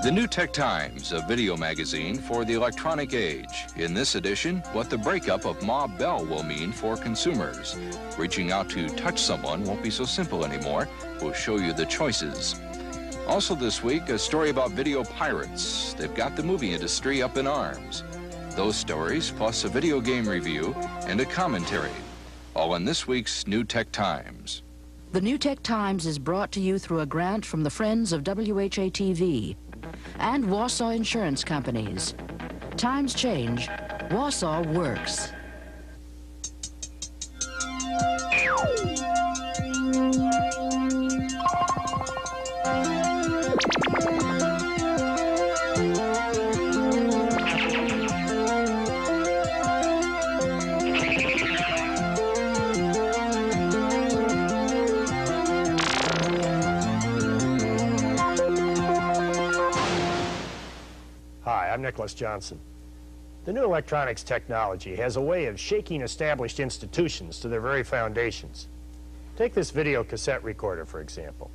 The New Tech Times, a video magazine for the electronic age. In this edition, what the breakup of Ma Bell will mean for consumers. Reaching out to touch someone won't be so simple anymore. We'll show you the choices. Also this week, a story about video pirates. They've got the movie industry up in arms. Those stories, plus a video game review and a commentary. All in this week's New Tech Times. The New Tech Times is brought to you through a grant from the Friends of WHA-TV and Wausau Insurance Companies. Times change, Wausau works. Hi, I'm Nicholas Johnson. The new electronics technology has a way of shaking established institutions to their very foundations. Take this video cassette recorder, for example.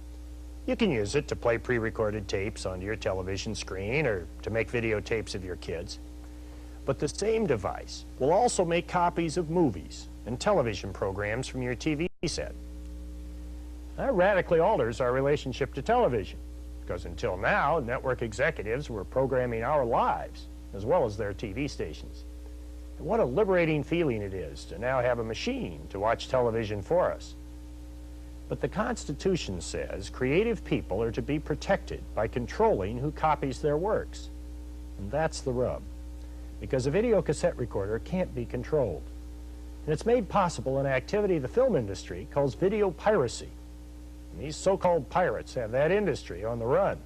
You can use it to play pre-recorded tapes onto your television screen or to make videotapes of your kids. But the same device will also make copies of movies and television programs from your TV set. That radically alters our relationship to television, because until now, network executives were programming our lives as well as their TV stations. And what a liberating feeling it is to now have a machine to watch television for us. But the Constitution says creative people are to be protected by controlling who copies their works. And that's the rub, because a video cassette recorder can't be controlled. And it's made possible an activity the film industry calls video piracy. And these so-called pirates have that industry on the run.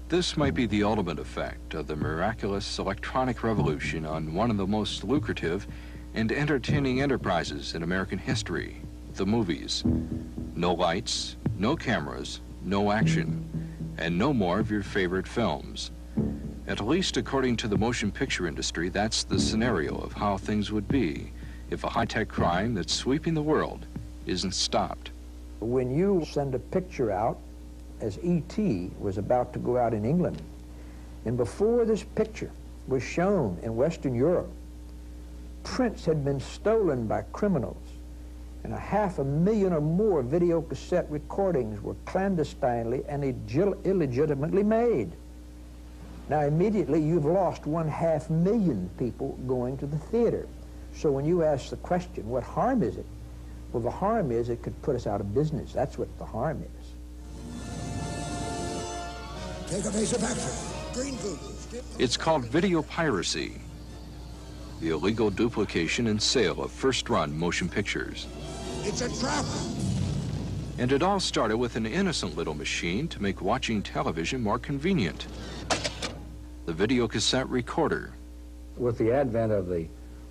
This might be the ultimate effect of the miraculous electronic revolution on one of the most lucrative and entertaining enterprises in American history, the movies. No lights, no cameras, no action, and no more of your favorite films. At least according to the motion picture industry, that's the scenario of how things would be if a high-tech crime that's sweeping the world isn't stopped. When you send a picture out, as E.T. was about to go out in England, and before this picture was shown in Western Europe, prints had been stolen by criminals, and 500,000 or more video cassette recordings were clandestinely and illegitimately made. Now immediately you've lost 500,000 people going to the theater. So when you ask the question, what harm is it? Well, the harm is it could put us out of business. That's what the harm is. Take a face of action. Green food. It's called video piracy, the illegal duplication and sale of first-run motion pictures. It's a trap. And it all started with an innocent little machine to make watching television more convenient. The video cassette recorder. With the advent of the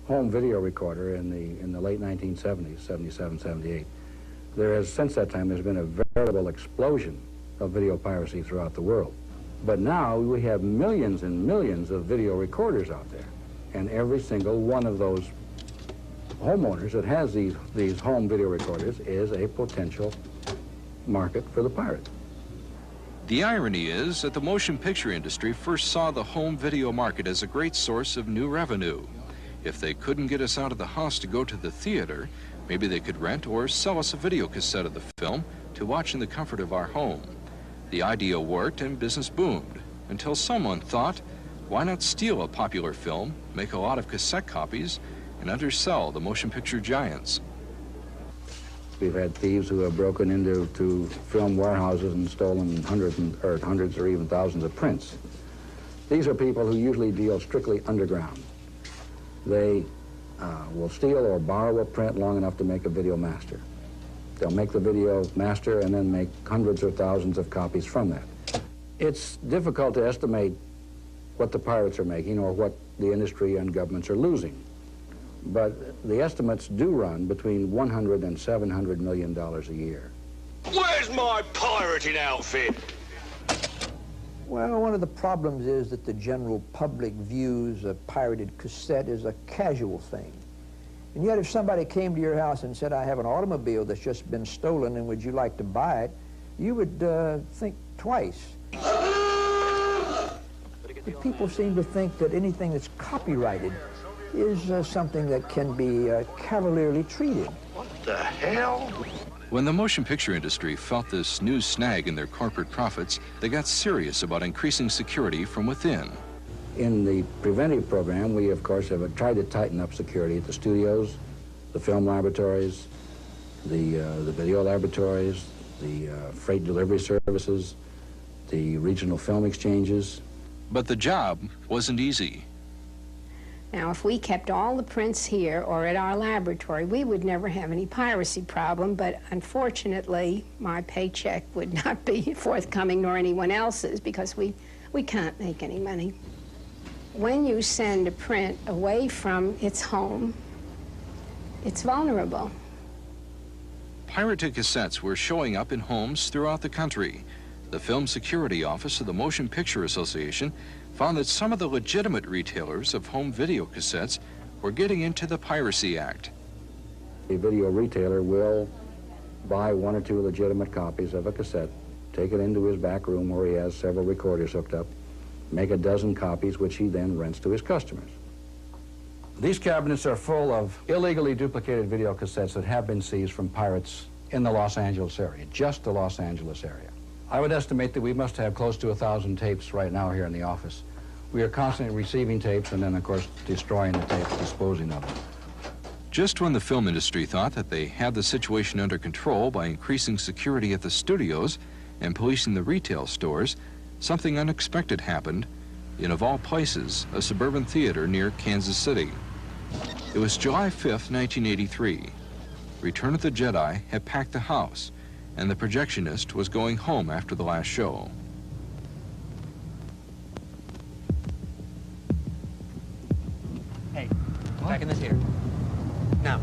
home video recorder in the late 1970s, 77, 78, there has, since that time, there's been a veritable explosion of video piracy throughout the world. But now we have millions and millions of video recorders out there, and every single one of those homeowners that has these home video recorders is a potential market for the pirate. The irony is that the motion picture industry first saw the home video market as a great source of new revenue. If they couldn't get us out of the house to go to the theater, maybe they could rent or sell us a video cassette of the film to watch in the comfort of our home. The idea worked and business boomed, until someone thought, why not steal a popular film, make a lot of cassette copies, and undersell the motion picture giants? We've had thieves who have broken into film warehouses and stolen hundreds or even thousands of prints. These are people who usually deal strictly underground. They will steal or borrow a print long enough to make a video master. They'll make the video master and then make hundreds or thousands of copies from that. It's difficult to estimate what the pirates are making or what the industry and governments are losing. But the estimates do run between $100 and $700 million a year. Where's my pirating outfit? Well, one of the problems is that the general public views a pirated cassette as a casual thing. And yet if somebody came to your house and said, I have an automobile that's just been stolen and would you like to buy it, you would think twice. But people seem to think that anything that's copyrighted is something that can be cavalierly treated. What the hell? When the motion picture industry felt this new snag in their corporate profits, they got serious about increasing security from within. In the preventive program, we, of course, have tried to tighten up security at the studios, the film laboratories, the video laboratories, the freight delivery services, the regional film exchanges. But the job wasn't easy. Now, if we kept all the prints here or at our laboratory, we would never have any piracy problem, but unfortunately, my paycheck would not be forthcoming nor anyone else's because we can't make any money. When you send a print away from its home, it's vulnerable. Pirated cassettes were showing up in homes throughout the country. The Film Security Office of the Motion Picture Association found that some of the legitimate retailers of home video cassettes were getting into the Piracy Act. A video retailer will buy one or two legitimate copies of a cassette, take it into his back room where he has several recorders hooked up, make a dozen copies, which he then rents to his customers. These cabinets are full of illegally duplicated video cassettes that have been seized from pirates in the Los Angeles area, just the Los Angeles area. I would estimate that we must have close to 1,000 tapes right now here in the office. We are constantly receiving tapes and then, of course, destroying the tapes, disposing of them. Just when the film industry thought that they had the situation under control by increasing security at the studios and policing the retail stores, something unexpected happened in, of all places, a suburban theater near Kansas City. It was July 5th, 1983. Return of the Jedi had packed the house, and the projectionist was going home after the last show. Hey, back in the theater. Now.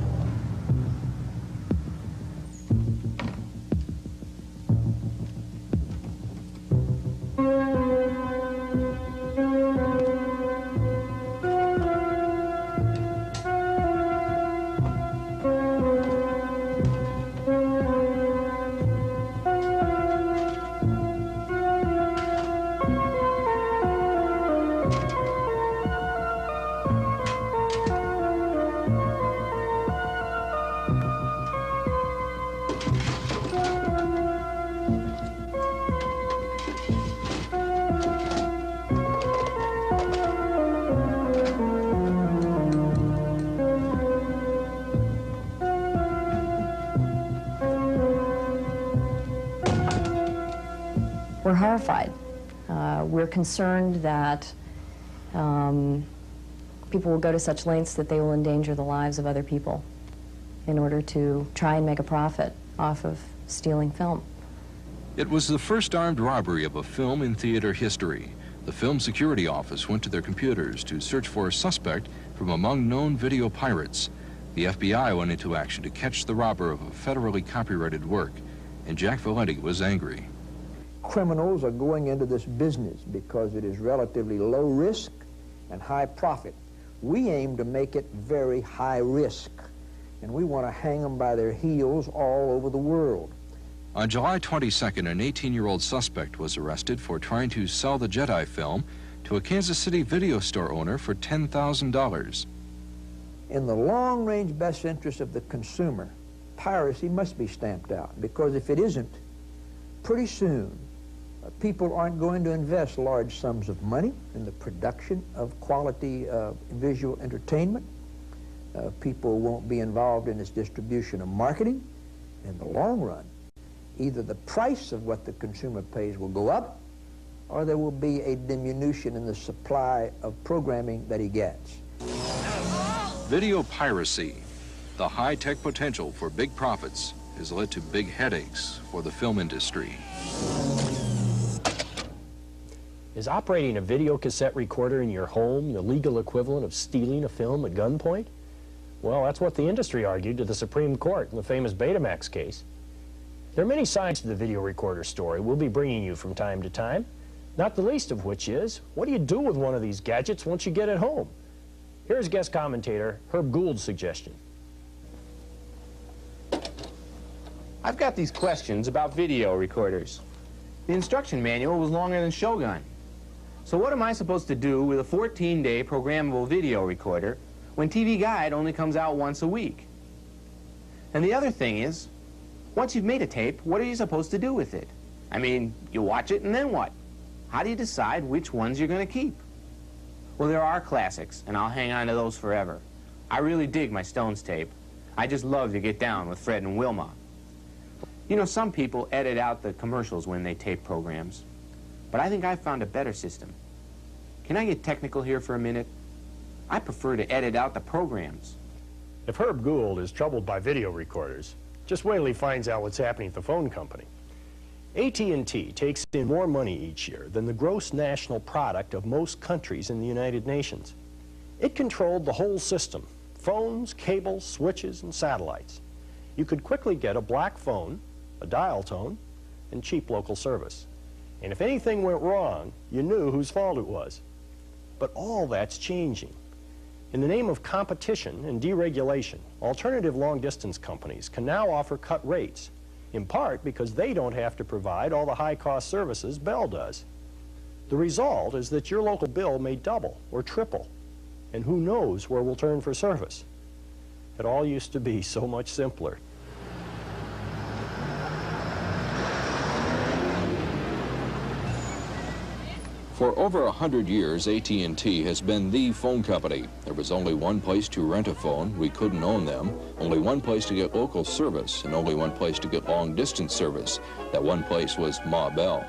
We're horrified. We're concerned that people will go to such lengths that they will endanger the lives of other people in order to try and make a profit off of stealing film. It was the first armed robbery of a film in theater history. The Film Security Office went to their computers to search for a suspect from among known video pirates. The FBI went into action to catch the robber of a federally copyrighted work, and Jack Valenti was angry. Criminals are going into this business because it is relatively low risk and high profit. We aim to make it very high risk, and we want to hang them by their heels all over the world. On July 22nd, an 18-year-old suspect was arrested for trying to sell the Jedi film to a Kansas City video store owner for $10,000. In the long-range best interest of the consumer, piracy must be stamped out, because if it isn't, pretty soon, people aren't going to invest large sums of money in the production of quality visual entertainment. People won't be involved in its distribution or marketing. In the long run, either the price of what the consumer pays will go up, or there will be a diminution in the supply of programming that he gets. Video piracy, the high-tech potential for big profits, has led to big headaches for the film industry. Is operating a video cassette recorder in your home the legal equivalent of stealing a film at gunpoint? Well, that's what the industry argued to the Supreme Court in the famous Betamax case. There are many sides to the video recorder story we'll be bringing you from time to time, not the least of which is, what do you do with one of these gadgets once you get it home? Here's guest commentator Herb Gould's suggestion. I've got these questions about video recorders. The instruction manual was longer than Shogun. So what am I supposed to do with a 14-day programmable video recorder when TV Guide only comes out once a week? And the other thing is, once you've made a tape, what are you supposed to do with it? I mean, you watch it and then what? How do you decide which ones you're going to keep? Well, there are classics, and I'll hang on to those forever. I really dig my Stones tape. I just love to get down with Fred and Wilma. You know, some people edit out the commercials when they tape programs, but I think I've found a better system. Can I get technical here for a minute? I prefer to edit out the programs. If Herb Gould is troubled by video recorders, just wait till he finds out what's happening at the phone company. AT&T takes in more money each year than the gross national product of most countries in the United Nations. It controlled the whole system: phones, cables, switches, and satellites. You could quickly get a black phone, a dial tone, and cheap local service. And if anything went wrong, you knew whose fault it was. But all that's changing. In the name of competition and deregulation, alternative long-distance companies can now offer cut rates, in part because they don't have to provide all the high-cost services Bell does. The result is that your local bill may double or triple, and who knows where we'll turn for service. It all used to be so much simpler. For over 100 years, AT&T has been the phone company. There was only one place to rent a phone. We couldn't own them. Only one place to get local service, and only one place to get long-distance service. That one place was Ma Bell.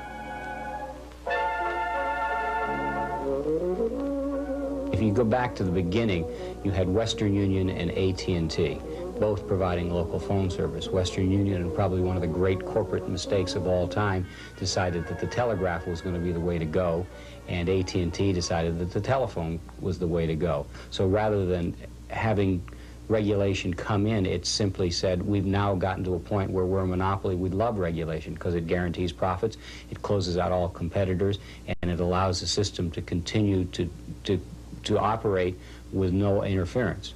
If you go back to the beginning, you had Western Union and AT&T, both providing local phone service. Western Union, and probably one of the great corporate mistakes of all time, decided that the telegraph was going to be the way to go, and AT&T decided that the telephone was the way to go. So rather than having regulation come in, it simply said, we've now gotten to a point where we're a monopoly. We love regulation because it guarantees profits, it closes out all competitors, and it allows the system to continue to operate with no interference.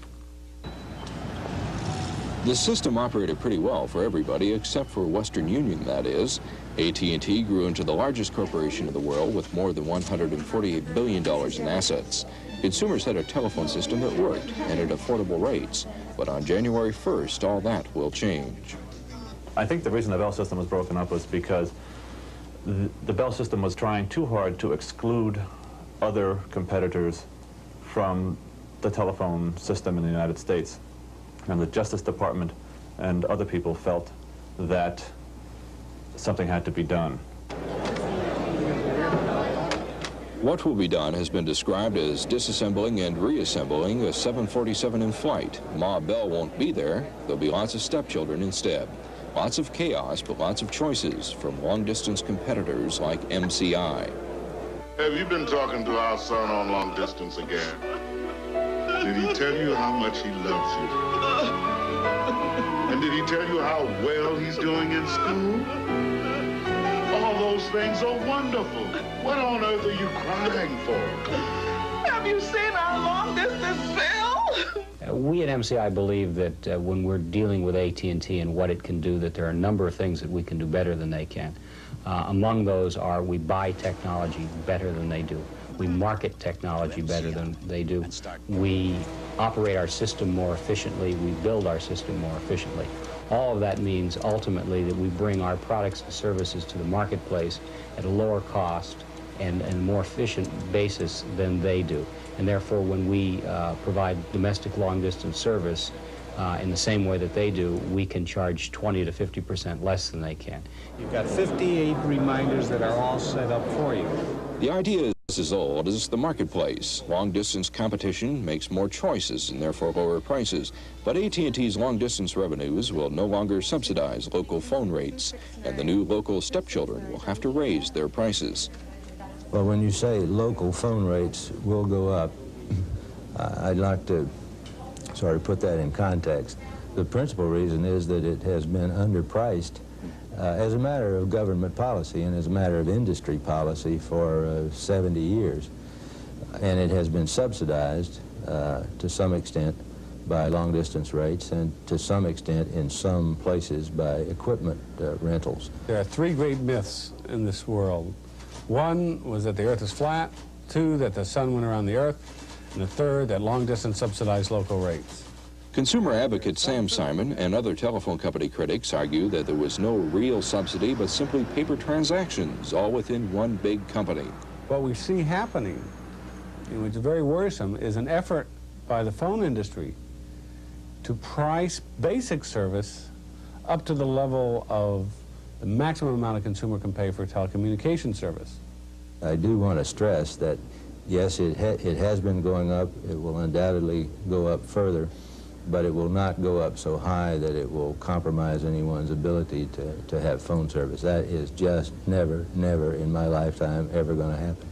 The system operated pretty well for everybody except for Western Union, that is. AT&T grew into the largest corporation in the world with more than $148 billion in assets. Consumers had a telephone system that worked and at affordable rates. But on January 1st, all that will change. I think the reason the Bell system was broken up was because the Bell system was trying too hard to exclude other competitors from the telephone system in the United States. And the Justice Department and other people felt that something had to be done. What will be done has been described as disassembling and reassembling a 747 in flight. Ma Bell won't be there. There'll be lots of stepchildren instead. Lots of chaos, but lots of choices from long-distance competitors like MCI. Have you been talking to our son on long distance again? Did he tell you how much he loves you? And did he tell you how well he's doing in school? All those things are wonderful. What on earth are you crying for? Have you seen our long-distance bill? We at MCI believe that when we're dealing with AT&T and what it can do, that there are a number of things that we can do better than they can. Among those are we buy technology better than they do. We market technology better than they do. We operate our system more efficiently. We build our system more efficiently. All of that means ultimately that we bring our products and services to the marketplace at a lower cost and a more efficient basis than they do. And therefore, when we provide domestic long-distance service in the same way that they do, we can charge 20 to 50% less than they can. You've got 58 reminders that are all set up for you. The idea is as old as the marketplace. Long-distance competition makes more choices and therefore lower prices. But AT&T's long-distance revenues will no longer subsidize local phone rates, and the new local stepchildren will have to raise their prices. Well, when you say local phone rates will go up, I'd like to sort of put that in context. The principal reason is that it has been underpriced as a matter of government policy and as a matter of industry policy for 70 years. And it has been subsidized to some extent by long-distance rates, and to some extent, in some places, by equipment rentals. There are three great myths in this world. One was that the Earth is flat, two, that the sun went around the Earth, and the third, that long-distance subsidized local rates. Consumer advocate Sam Simon and other telephone company critics argue that there was no real subsidy, but simply paper transactions, all within one big company. What we see happening, which is very worrisome, is an effort by the phone industry to price basic service up to the level of the maximum amount a consumer can pay for telecommunication service. I do want to stress that, yes, it has been going up. It will undoubtedly go up further, but it will not go up so high that it will compromise anyone's ability to have phone service. That is just never, never in my lifetime ever going to happen.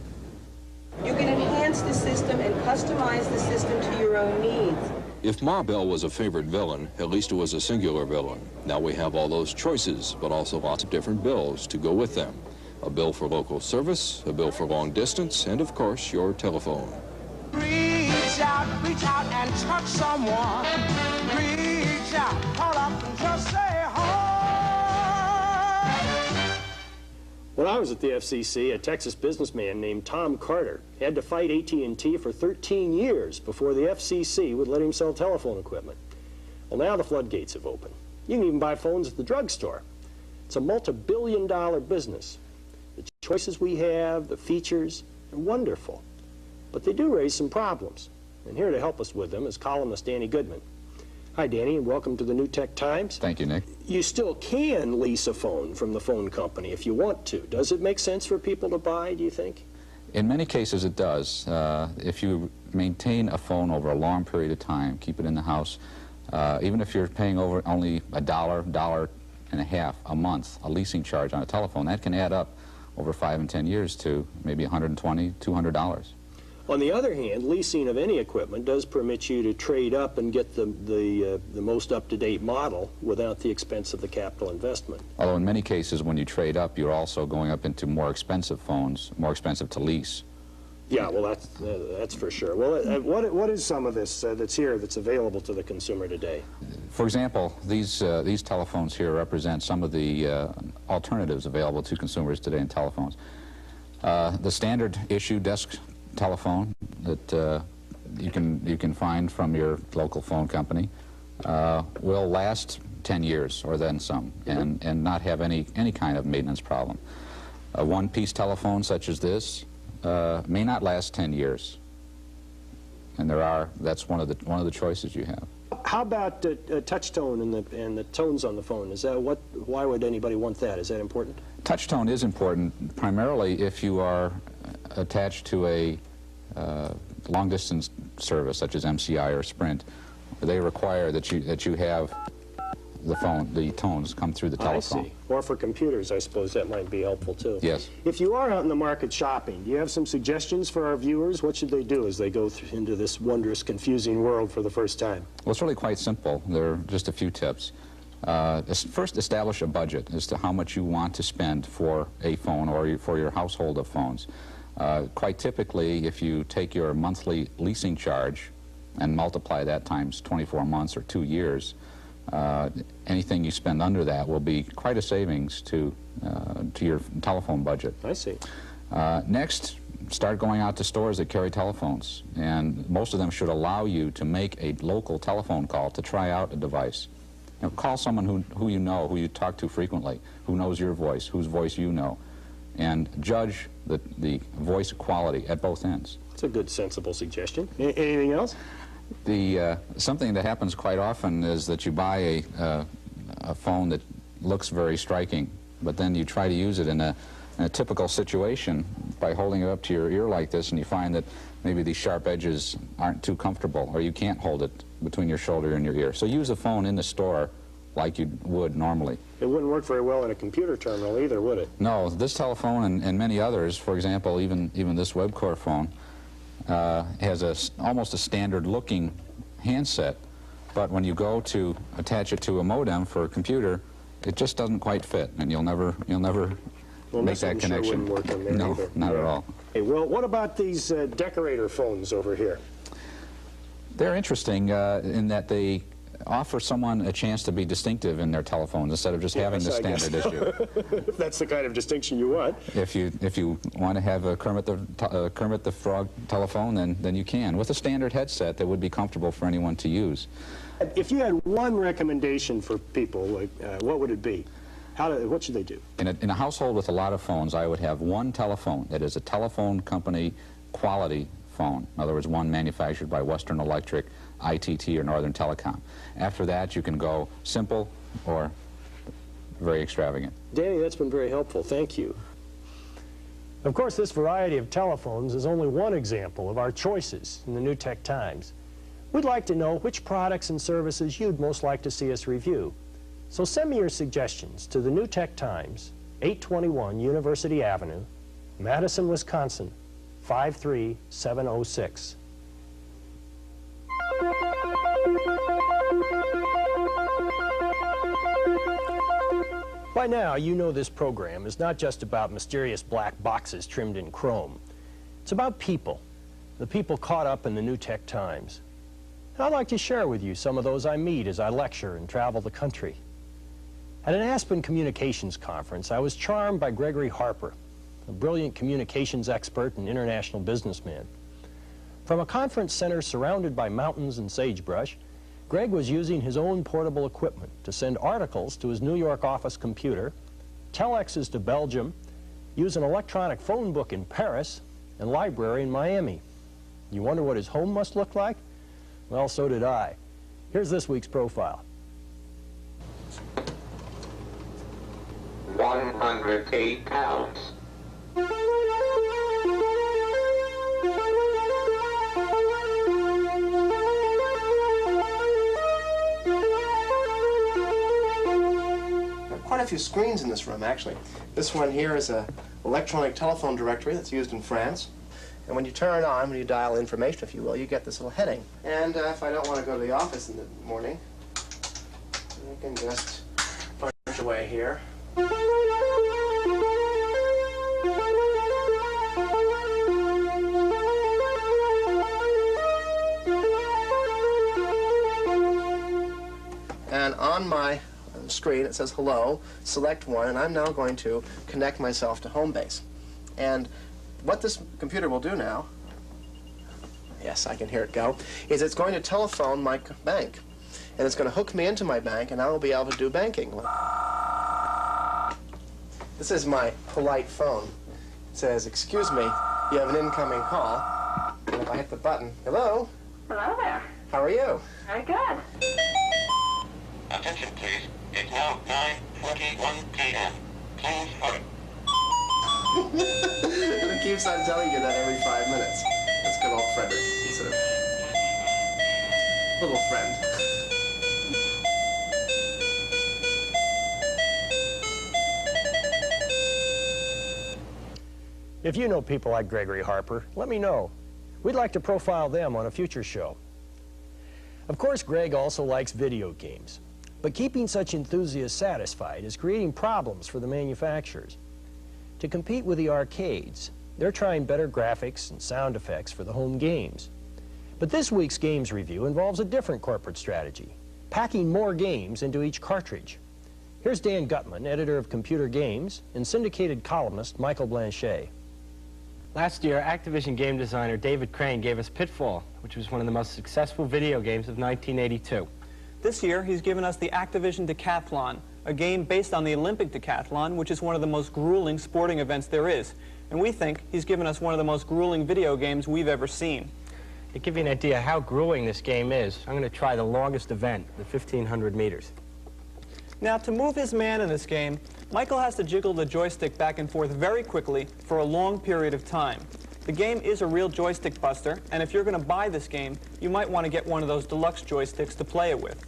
You can enhance the system and customize the system to your own needs. If Ma Bell was a favorite villain, at least it was a singular villain. Now we have all those choices, but also lots of different bills to go with them. A bill for local service, a bill for long distance, and of course, your telephone. Reach out and touch someone. Reach out, call up and just say hi. When I was at the FCC, a Texas businessman named Tom Carter had to fight AT&T for 13 years before the FCC would let him sell telephone equipment. Well, now the floodgates have opened. You can even buy phones at the drugstore. It's a multi-billion-dollar business. The choices we have, the features, are wonderful. But they do raise some problems. And here to help us with them is columnist Danny Goodman. Hi, Danny, and welcome to the New Tech Times. Thank you, Nick. You still can lease a phone from the phone company if you want to. Does it make sense for people to buy, do you think? In many cases, it does. If you maintain a phone over a long period of time, keep it in the house, even if you're paying over only $1, $1.50 a month, a leasing charge on a telephone, that can add up over 5 and 10 years to maybe $120, $200. On the other hand, leasing of any equipment does permit you to trade up and get the most up-to-date model without the expense of the capital investment. Although in many cases, when you trade up, you're also going up into more expensive phones, more expensive to lease. Yeah, well, that's for sure. Well, what is some of this that's here that's available to the consumer today? For example, these telephones here represent some of the alternatives available to consumers today in telephones. The standard issue desk telephone that you can find from your local phone company will last 10 years or then some, and not have any kind of maintenance problem. A one-piece telephone such as this may not last 10 years, and that's one of the choices you have. How about touch tone and the tones on the phone? Is that why would anybody want that? Is that important? Touch tone is important, primarily if you are attached to a long-distance service such as MCI or Sprint. They require that you have the tones come through the telephone. I see. Or for computers, I suppose that might be helpful too. Yes. If you are out in the market shopping, do you have some suggestions for our viewers? What should they do as they go into this wondrous, confusing world for the first time? Well, it's really quite simple. There are just a few tips. First, establish a budget as to how much you want to spend for a phone or for your household of phones. Quite typically, if you take your monthly leasing charge and multiply that times 24 months or 2 years, anything you spend under that will be quite a savings to your telephone budget. I see. Next, start going out to stores that carry telephones, and most of them should allow you to make a local telephone call to try out a device. Call someone who you know, who you talk to frequently, who knows your voice, whose voice you know, and judge the voice quality at both ends. It's a good, sensible suggestion. Anything else? Something that happens quite often is that you buy a phone that looks very striking, but then you try to use it in a typical situation by holding it up to your ear like this, and you find that maybe these sharp edges aren't too comfortable, or you can't hold it between your shoulder and your ear. So use a phone in the store like you would normally. It wouldn't work very well in a computer terminal either, would it? No, this telephone and many others, for example, even this Webcor phone, has almost a standard looking handset, but when you go to attach it to a modem for a computer, it just doesn't quite fit, and you'll never make that connection. Sure wouldn't work on there no, either. not at all. Hey, well, what about these decorator phones over here? They're interesting in that they offer someone a chance to be distinctive in their telephones instead of just having the standard issue. If that's the kind of distinction you want. If you want to have a Kermit the Frog telephone, then you can. With a standard headset that would be comfortable for anyone to use. If you had one recommendation for people, like, what would it be? What should they do? In a household with a lot of phones, I would have one telephone that is a telephone company quality phone. In other words, one manufactured by Western Electric, ITT, or Northern Telecom. After that, you can go simple or very extravagant. Danny, that's been very helpful. Thank you. Of course, this variety of telephones is only one example of our choices in the New Tech Times. We'd like to know which products and services you'd most like to see us review. So send me your suggestions to the New Tech Times, 821 University Avenue, Madison, Wisconsin, 53706. By now, you know this program is not just about mysterious black boxes trimmed in chrome. It's about people, the people caught up in the New Tech Times. And I'd like to share with you some of those I meet as I lecture and travel the country. At an Aspen Communications Conference, I was charmed by Gregory Harper, a brilliant communications expert and international businessman. From a conference center surrounded by mountains and sagebrush, Greg was using his own portable equipment to send articles to his New York office computer, telexes to Belgium, use an electronic phone book in Paris, and library in Miami. You wonder what his home must look like? Well, so did I. Here's this week's profile. 108 pounds. Quite a few screens in this room, actually. This one here is an electronic telephone directory that's used in France. And when you turn it on, when you dial information, if you will, you get this little heading. And if I don't want to go to the office in the morning, I can just punch away here. And on my screen it says hello, select one, and I'm now going to connect myself to Homebase. And what this computer will do now, yes, I can hear it go, is it's going to telephone my bank. And it's going to hook me into my bank, and I will be able to do banking. This is my polite phone. It says, excuse me, you have an incoming call. And if I hit the button, hello? Hello there. How are you? Very good. Attention, please. It's now 9:41 p.m. Please hurry. And it keeps on telling you that every 5 minutes. That's good old Frederick. He's a little friend. If you know people like Gregory Harper, let me know. We'd like to profile them on a future show. Of course, Greg also likes video games. But keeping such enthusiasts satisfied is creating problems for the manufacturers. To compete with the arcades, they're trying better graphics and sound effects for the home games. But this week's games review involves a different corporate strategy, packing more games into each cartridge. Here's Dan Gutman, editor of Computer Games, and syndicated columnist Michael Blanchet. Last year, Activision game designer David Crane gave us Pitfall, which was one of the most successful video games of 1982. This year, he's given us the Activision Decathlon, a game based on the Olympic decathlon, which is one of the most grueling sporting events there is. And we think he's given us one of the most grueling video games we've ever seen. To give you an idea how grueling this game is, I'm going to try the longest event, the 1,500 meters. Now, to move his man in this game, Michael has to jiggle the joystick back and forth very quickly for a long period of time. The game is a real joystick buster, and if you're going to buy this game, you might want to get one of those deluxe joysticks to play it with.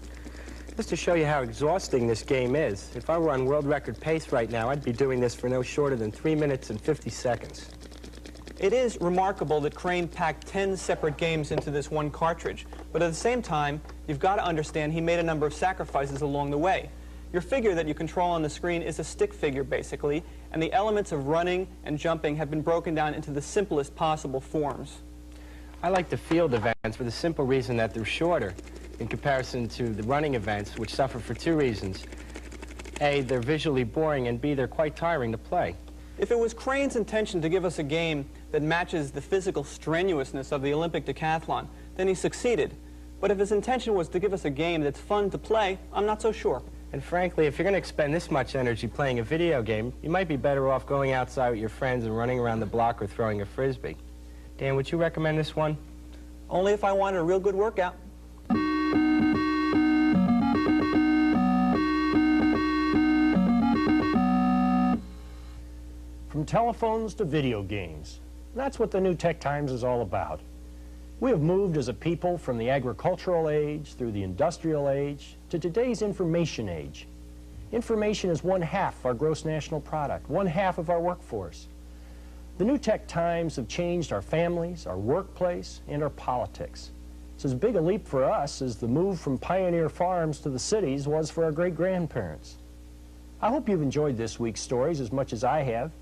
Just to show you how exhausting this game is, if I were on world record pace right now, I'd be doing this for no shorter than 3 minutes and 50 seconds. It is remarkable that Crane packed 10 separate games into this one cartridge, but at the same time, you've got to understand he made a number of sacrifices along the way. Your figure that you control on the screen is a stick figure, basically, and the elements of running and jumping have been broken down into the simplest possible forms. I like the field events for the simple reason that they're shorter in comparison to the running events, which suffer for two reasons. A, they're visually boring, and B, they're quite tiring to play. If it was Crane's intention to give us a game that matches the physical strenuousness of the Olympic decathlon, then he succeeded. But if his intention was to give us a game that's fun to play, I'm not so sure. And frankly, if you're going to expend this much energy playing a video game, you might be better off going outside with your friends and running around the block or throwing a Frisbee. Dan, would you recommend this one? Only if I wanted a real good workout. From telephones to video games. That's what the New Tech Times is all about. We have moved as a people from the agricultural age through the industrial age to today's information age. Information is 1/2 our gross national product, 1/2 of our workforce. The New Tech Times have changed our families, our workplace, and our politics. It's as big a leap for us as the move from pioneer farms to the cities was for our great-grandparents. I hope you've enjoyed this week's stories as much as I have.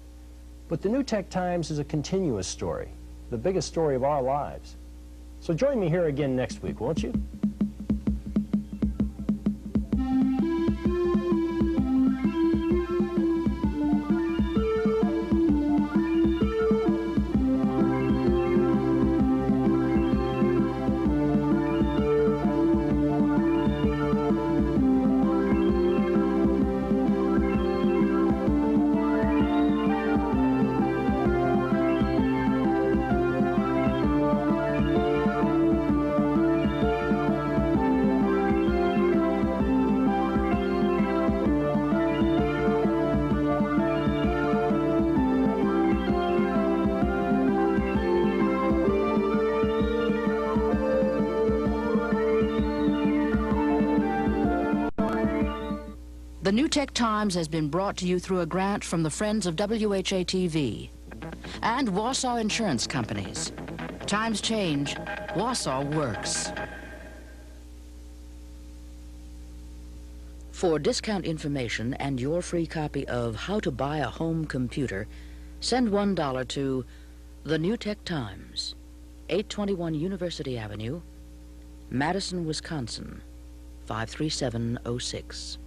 But the New Tech Times is a continuous story, the biggest story of our lives. So join me here again next week, won't you? The New Tech Times has been brought to you through a grant from the Friends of WHA-TV and Wausau Insurance Companies. Times change, Wausau works. For discount information and your free copy of How to Buy a Home Computer, send $1 to The New Tech Times, 821 University Avenue, Madison, Wisconsin, 53706.